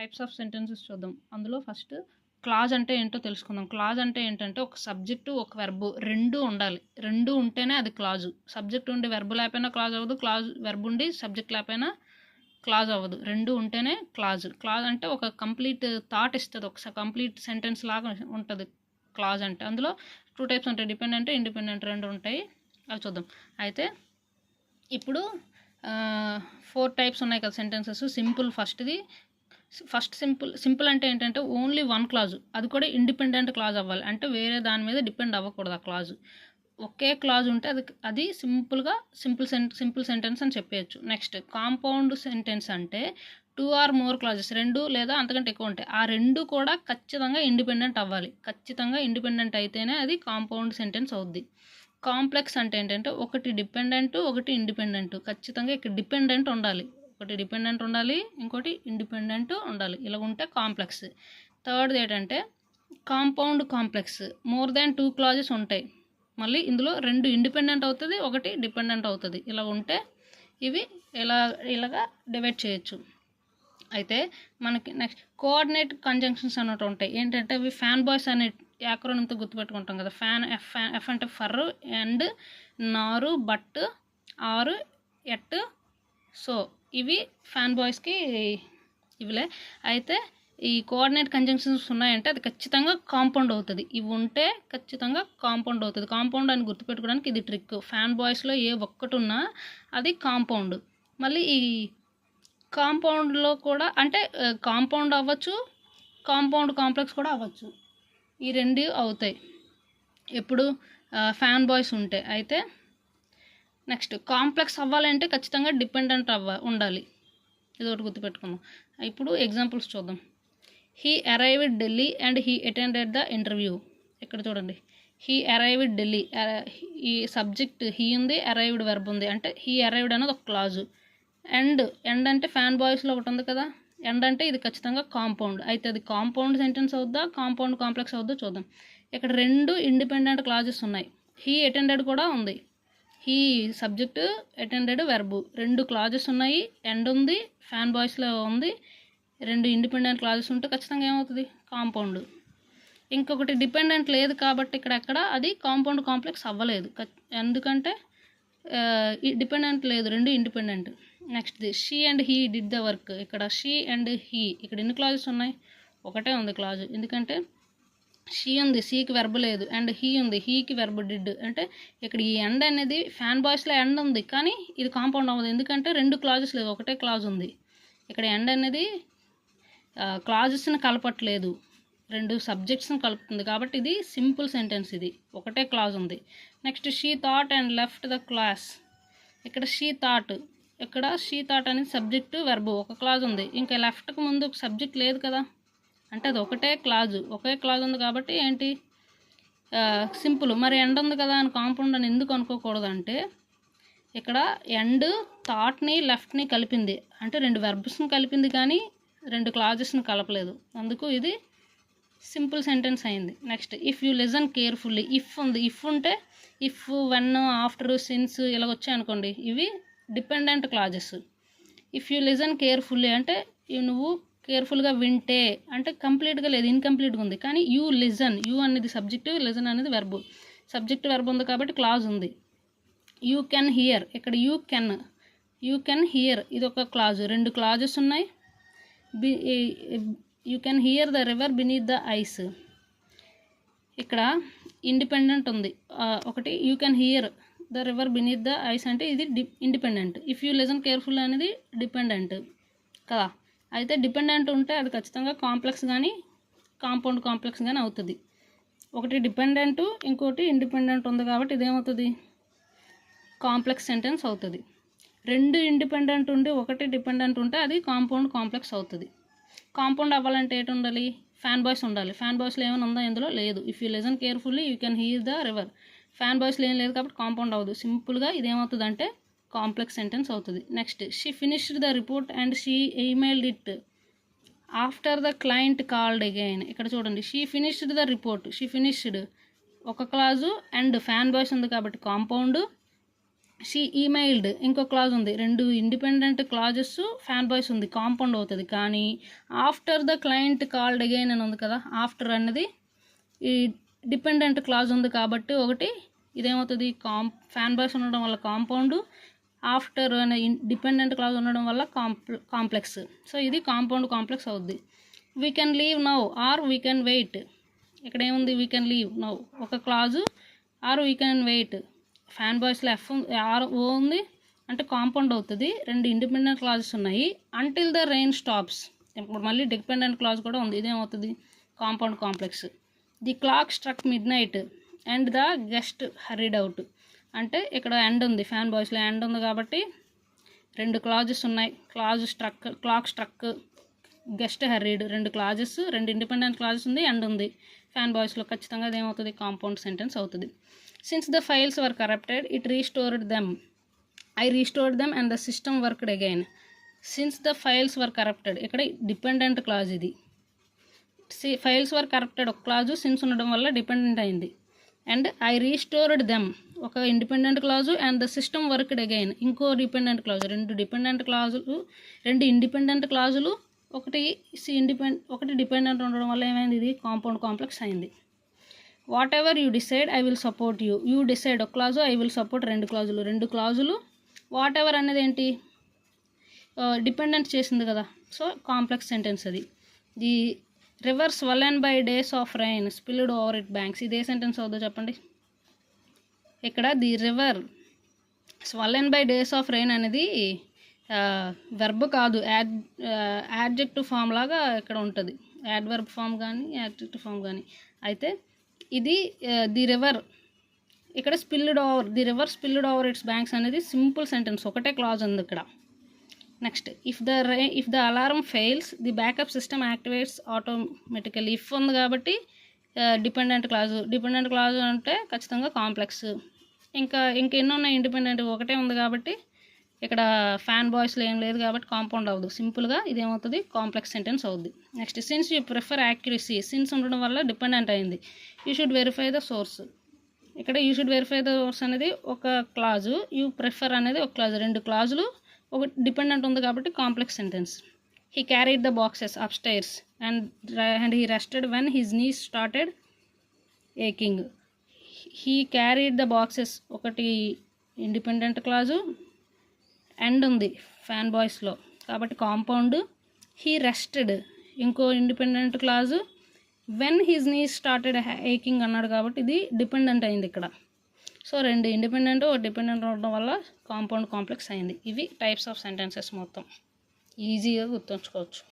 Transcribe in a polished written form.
Types of sentences చూద్దాం. అందులో first clause అంటే ఏంటో తెలుసుకుందాం. క్లాజ్ అంటే ఏంటంటే ఒక సబ్జెక్టు ఒక వెర్బు రెండు ఉండాలి. రెండు ఉంటేనే అది క్లాజు. సబ్జెక్ట్ ఉండి వెర్బు లేకపోయినా క్లాజ్ అవ్వదు, క్లాజ్ వెర్బు ఉండి సబ్జెక్ట్ లేకపోయినా క్లాజ్ అవ్వదు. రెండు ఉంటేనే క్లాజ్. క్లాజ్ అంటే ఒక కంప్లీట్ థాట్ ఇస్తుంది, ఒక కంప్లీట్ సెంటెన్స్ లాగా ఉంటుంది క్లాజ్ అంటే. అందులో 2 టైప్స్ ఉంటాయి, డిపెండెంట్ ఇండిపెండెంట్ రెండు ఉంటాయి. అవి చూద్దాం. అయితే ఇప్పుడు 4 టైప్స్ ఉన్నాయి కదా సెంటెన్సెస్. సింపుల్ ఫస్ట్ సింపుల్ అంటే ఏంటంటే ఓన్లీ 1 క్లాజు, అది కూడా ఇండిపెండెంట్ క్లాజ్ అవ్వాలి. అంటే వేరే దాని మీద డిపెండ్ అవ్వకూడదు. ఆ క్లాజు ఒకే క్లాజ్ ఉంటే అది సింపుల్ సెంటెన్స్ అని చెప్పేయచ్చు. నెక్స్ట్ కాంపౌండ్ సెంటెన్స్ అంటే 2 or more క్లాజెస్, 2 లేదా అంతకంటే ఎక్కువ ఉంటాయి. ఆ రెండు కూడా ఖచ్చితంగా ఇండిపెండెంట్ అవ్వాలి. ఖచ్చితంగా ఇండిపెండెంట్ అయితేనే అది కాంపౌండ్ సెంటెన్స్ అవుద్ది. కాంప్లెక్స్ అంటే ఏంటంటే ఒకటి డిపెండెంట్ ఒకటి ఇండిపెండెంట్. ఖచ్చితంగా ఇక్కడ డిపెండెంట్ ఉండాలి, ఒకటి డిపెండెంట్ ఉండాలి, ఇంకోటి ఇండిపెండెంట్ ఉండాలి. ఇలా ఉంటే కాంప్లెక్స్. థర్డ్ది ఏంటంటే compound complex. More than 2 clauses ఉంటాయి. మళ్ళీ ఇందులో 2 ఇండిపెండెంట్ అవుతుంది, ఒకటి డిపెండెంట్ అవుతుంది. ఇలా ఉంటే ఇవి ఇలాగా డివైడ్ చేయొచ్చు. అయితే మనకి నెక్స్ట్ కోఆర్డినేట్ కంజంక్షన్స్ అన్నట్టు ఉంటాయి. ఏంటంటే అవి ఫ్యాన్ బాయ్స్ అనే యాక్రోనిమ్తో గుర్తుపెట్టుకుంటాం కదా. ఎఫ్ అంటే ఫర్, అండ్, నారు, బట్, ఆరు, ఎట్, సో ఇవి ఫ్యాన్ బాయ్స్కి ఇవిలే. అయితే ఈ కోఆర్డినేట్ కంజంక్షన్స్ ఉన్నాయంటే అది ఖచ్చితంగా కాంపౌండ్ అవుతుంది. ఇవి ఉంటే ఖచ్చితంగా కాంపౌండ్ అవుతుంది. కాంపౌండ్ అని గుర్తుపెట్టుకోవడానికి ఇది ట్రిక్. ఫ్యాన్ బాయ్స్లో ఏ ఒక్కటి ఉన్నా అది కాంపౌండ్. మళ్ళీ ఈ కాంపౌండ్లో కూడా అంటే కాంపౌండ్ అవ్వచ్చు, కాంపౌండ్ కాంప్లెక్స్ కూడా అవ్వచ్చు. ఈ రెండు అవుతాయి ఎప్పుడు ఫ్యాన్ బాయ్స్ ఉంటే. అయితే నెక్స్ట్ కాంప్లెక్స్ అవ్వాలంటే ఖచ్చితంగా డిపెండెంట్ ఉండాలి. ఇది ఒకటి గుర్తుపెట్టుకుందాం. ఇప్పుడు ఎగ్జాంపుల్స్ చూద్దాం. He arrived Delhi and he attended the interview. ఇక్కడ చూడండి, హీ అరైవ్డ్ ఢిల్లీ, ఈ సబ్జెక్ట్ హీ ఉంది, అరైవ్డ్ వెర్బ్ ఉంది. అంటే హీ అరైవ్డ్ అనేది ఒక క్లాజు. ఎండ్ అంటే ఫ్యాన్ బాయ్స్లో ఒకటి ఉంది కదా, ఎండ్ అంటే ఇది ఖచ్చితంగా కాంపౌండ్. అయితే అది కాంపౌండ్ సెంటెన్స్ అవుద్దా, కాంపౌండ్ కాంప్లెక్స్ అవుద్దా చూద్దాం. ఇక్కడ 2 ఇండిపెండెంట్ క్లాజెస్ ఉన్నాయి. హీ అటెండెడ్ కూడా ఉంది. He subject, attended verb, 2 clauses ఉన్నాయి. ఎండ్ ఉంది, ఫ్యాన్ బాయ్స్లో ఉంది. 2 ఇండిపెండెంట్ క్లాజెస్ ఉంటే ఖచ్చితంగా ఏమవుతుంది, కాంపౌండ్. ఇంకొకటి డిపెండెంట్ లేదు కాబట్టి ఇక్కడ అది కాంపౌండ్ కాంప్లెక్స్ అవ్వలేదు. ఎందుకంటే డిపెండెంట్ లేదు, 2 ఇండిపెండెంట్. నెక్స్ట్ది she and he did the work. ఇక్కడ షీ అండ్ హీ, ఇక్కడ ఎన్ని క్లాజెస్ ఉన్నాయి, ఒకటే ఉంది క్లాజు. ఎందుకంటే షీ ఉంది, సీకి వెర్బ్ లేదు, అండ్ హీ ఉంది, హీకి వెర్బ్ డిడ్. అంటే ఇక్కడ ఈ ఎండ్ అనేది ఫ్యాన్ బాయ్స్లో ఎండ్ ఉంది, కానీ ఇది కాంపౌండ్ అవ్వదు. ఎందుకంటే 2 క్లాజెస్ లేదు, ఒకటే క్లాజ్ ఉంది. ఇక్కడ ఎండ్ అనేది క్లాజెస్ని కలపట్లేదు, 2 సబ్జెక్ట్స్ని కలుపుతుంది. కాబట్టి ఇది సింపుల్ సెంటెన్స్, ఇది ఒకటే క్లాజ్ ఉంది. Next she thought and left the class. ఇక్కడ షీ థాట్ అనేది సబ్జెక్టు వెర్బు, ఒక క్లాజ్ ఉంది. ఇంకా లెఫ్ట్కి ముందు ఒక సబ్జెక్ట్ లేదు కదా, అంటే అది ఒకే క్లాజ్ ఉంది. కాబట్టి ఏంటి సింపుల్. మరి ఎండ్ ఉంది కదా అని కాంపౌండ్ అని ఎందుకు అనుకోకూడదు అంటే ఇక్కడ ఎండ్ థాట్ని లెఫ్ట్ని కలిపింది, అంటే 2 వెర్బ్స్ని కలిపింది, కానీ 2 క్లాజెస్ని కలపలేదు. అందుకు ఇది సింపుల్ సెంటెన్స్ అయింది. Next if you listen carefully. If ఉంది, ఇఫ్ ఉంటే ఇఫ్, వెన్, ఆఫ్టర్, సిన్స్ ఇలా వచ్చాయి అనుకోండి, ఇవి dependent clauses. If you listen carefully అంటే నువ్వు కేర్ఫుల్గా వింటే, అంటే కంప్లీట్గా లేదు, ఇన్కంప్లీట్గా ఉంది. కానీ యూ లిజన్, యూ అనేది సబ్జెక్టు, లిజన్ అనేది వెర్బు. సబ్జెక్ట్ వెర్బ్ ఉంది కాబట్టి క్లాజ్ ఉంది. యూ కెన్ హియర్, ఇక్కడ యూ కెన్ హియర్ ఇది ఒక క్లాజు. 2 క్లాజెస్ ఉన్నాయి. You can hear the river beneath the ice, ఇక్కడ ఇండిపెండెంట్ ఉంది ఒకటి. You can hear the river beneath the ice అంటే ఇది independent. If you listen careful అనేది డిపెండెంట్ కదా. అయితే డిపెండెంట్ ఉంటే అది ఖచ్చితంగా కాంప్లెక్స్ కానీ కాంపౌండ్ కాంప్లెక్స్ కానీ అవుతుంది. ఒకటి డిపెండెంట్, ఇంకోటి ఇండిపెండెంట్ ఉంది కాబట్టి ఇదేమవుతుంది, కాంప్లెక్స్ సెంటెన్స్ అవుతుంది. 2 ఇండిపెండెంట్ ఉండి ఒకటి డిపెండెంట్ ఉంటే అది కాంపౌండ్ కాంప్లెక్స్ అవుతుంది. కాంపౌండ్ అవ్వాలంటే ఏంటి ఉండాలి, ఫ్యాన్ బాయ్స్ ఉండాలి. ఫ్యాన్ బాయ్స్లో ఏమైనా ఉందా, ఇందులో లేదు. If you listen carefully you can hear the river, fan బాయ్స్లో ఏం లేదు కాబట్టి కాంపౌండ్ అవ్వదు. సింపుల్గా ఇదేమవుతుంది అంటే కాంప్లెక్స్ సెంటెన్స్ అవుతుంది. Next she finished the report and she emailed it after the client called again. ఇక్కడ చూడండి, she finished the report, she finished ఒక క్లాజు, అండ్ ఫ్యాన్ బాయ్స్ ఉంది కాబట్టి కాంపౌండ్, షీ ఈమెయిల్డ్ ఇంకో క్లాజ్ ఉంది. 2 ఇండిపెండెంట్ క్లాజెస్ ఫ్యాన్ బాయ్స్ ఉంది, compound అవుతుంది. కానీ after the client called again అని ఉంది కదా, ఆఫ్టర్ అన్నది ఈ డిపెండెంట్ క్లాజ్ ఉంది కాబట్టి ఒకటి ఇదేమవుతుంది, ఫ్యాన్ బాయ్స్ ఉండడం వల్ల కాంపౌండ్, ఆఫ్టర్ అనే డిపెండెంట్ క్లాజ్ ఉండడం వల్ల కాంప్లెక్స్. సో ఇది కాంపౌండ్ కాంప్లెక్స్ అవుద్ది. We can leave now or we can wait. ఇక్కడ ఏముంది, వీ కెన్ లీవ్ నౌ ఒక clause, or we can wait. Fan బాయ్స్లో ఓ ఉంది అంటే కాంపౌండ్ అవుతుంది. 2 ఇండిపెండెంట్ క్లాజెస్ ఉన్నాయి. అంటిల్ ద రెయిన్ స్టాప్స్, ఇప్పుడు మళ్ళీ డిపెండెంట్ క్లాజ్ కూడా ఉంది, ఇదేమవుతుంది compound complex. The clock struck midnight and the guest hurried out. అంటే ఇక్కడ ఎండ్ ఉంది, ఫ్యాన్ బాయ్స్లో ఎండ్ ఉంది కాబట్టి 2 క్లాజెస్ ఉన్నాయి. Clock struck, guest hurried, 2 clauses, 2 independent clauses ఉంది, ఎండ్ ఉంది. ఫ్యాన్ బాయ్స్లో ఖచ్చితంగా అదేమవుతుంది కాంపౌండ్ సెంటెన్స్ అవుతుంది. Since the files were corrupted it restored them, I restored them and the system worked again. Since the files were corrupted ఇక్కడ dependent clause ఇది. Files వర్ corrupted ఒక clause, since ఉండడం వల్ల డిపెండెంట్ అయింది. అండ్ ఐ రీస్టోర్డ్ దెమ్ ఒక independent clause, and the system worked again ఇంకో dependent clause. 2 independent క్లాజులు, ఒకటి డిపెండెంట్ ఉండడం వల్ల ఏమైంది, ఇది కాంపౌండ్ కాంప్లెక్స్ అయింది. Whatever you decide I will support you. You decide ఒక క్లాజు, ఐ విల్ సపోర్ట్ 2 క్లాజులు. వాట్ ఎవర్ అనేది ఏంటి, డిపెండెంట్ చేసింది కదా, సో కాంప్లెక్స్ సెంటెన్స్ అది. The river swollen by days of rain spilled over it banks. ఇది ఏ sentence అవుతుందో చెప్పండి. ఇక్కడ the river swollen by days of rain అనేది వెర్బ్ కాదు, యాడ్జెక్టివ్ ఫామ్ లాగా ఇక్కడ ఉంటుంది. యాడ్వర్బ్ ఫామ్ కానీ యాడ్జెక్టివ్ ఫామ్ కానీ. అయితే ఇది ది రివర్ ఇక్కడ the river spilled over it's banks అనేది సింపుల్ సెంటెన్స్, ఒకటే క్లాజ్ ఉంది ఇక్కడ. Next if the alarm fails the backup system activates automatically. If ఉంది కాబట్టి డిపెండెంట్ క్లాజు అంటే ఖచ్చితంగా కాంప్లెక్స్. ఇంకా ఎన్ని ఉన్నాయి ఇండిపెండెంట్, ఒకటే ఉంది కాబట్టి ఇక్కడ ఫ్యాన్ బాయ్స్లో ఏం లేదు కాబట్టి కాంపౌండ్ అవ్వదు, సింపుల్గా ఇదేమవుతుంది కాంప్లెక్స్ సెంటెన్స్ అవుద్ది. Next since you prefer accuracy, since ఉండడం వల్ల డిపెండెంట్ అయింది. You should verify the source. ఇక్కడ you should verify the source అనేది ఒక క్లాజు, యూ ప్రిఫర్ అనేది ఒక క్లాజు, 2 క్లాజులు, ఒక డిపెండెంట్ ఉంది కాబట్టి complex sentence. He carried the boxes upstairs and he rested when his knees started aching. He carried the boxes ఒకటి independent clause, and ఉంది ఫ్యాన్ బాయ్స్లో కాబట్టి కాంపౌండ్. హీ రెస్టెడ్ ఇంకో independent clause, when his knees started aching అన్నాడు కాబట్టి ఇది dependent అయింది ఇక్కడ. సో 2 ఇండిపెండెంట్ ఒక డిపెండెంట్ ఉండడం వల్ల కాంపౌండ్ కాంప్లెక్స్ అయింది. ఇవి టైప్స్ ఆఫ్ సెంటెన్సెస్ మొత్తం ఈజీగా గుర్తుంచుకోవచ్చు.